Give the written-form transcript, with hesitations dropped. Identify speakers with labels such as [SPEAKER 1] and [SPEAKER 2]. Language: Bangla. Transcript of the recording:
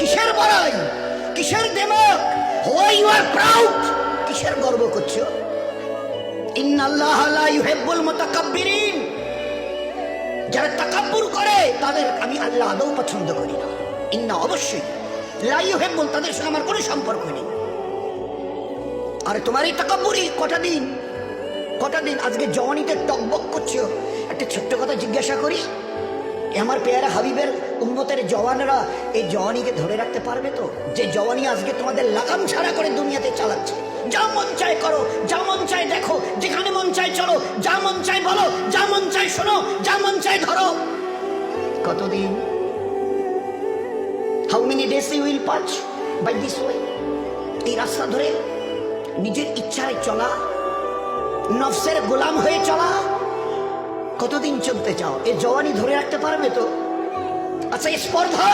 [SPEAKER 1] কিসের বড়াই, কিসের দেমক? হোয়াই ইউ আর প্রাউড, কিসের গর্ব করছো? ইন্নাল্লাহ লা ইউহিব্বুল মুতাকাব্বিরিন, যারা তাকাব্বুর করে তাদের আমি আল্লাহ আদৌ পছন্দ করি না। ইন্না, অবশ্যই, লা ইউহিব্বুল, তাদের সঙ্গে আমার কোনো সম্পর্ক নেই। আর তোমার এই তাকাব্বুরি কটা দিন আজকে জওয়ানিতে টকবক করছো। একটা ছোট্ট কথা জিজ্ঞাসা করি, আমার পেয়ারা হাবিবের উম্মতের জওয়ানরা এই জওয়ানিকে ধরে রাখতে পারবে তো? যে জওয়ানি আজকে তোমাদের লাগাম ছাড়া করে দুনিয়াতে চালাচ্ছে। যা মন চায় করো, যা মন চায় দেখো, যেখানে মন চায় চলো, যা মন চায় বলো, যা মন চায় শোনো, যা মন চায় ধরো। কতদিন? How many days you will pass by this way? এই রাস্তা ধরে নিজের ইচ্ছায় চলা, নফসের গোলাম হয়ে চলা, কতদিন চলতে চাও? এ জওয়ানি ধরে রাখতে পারবে তো? আচ্ছা, এই স্পর্ধা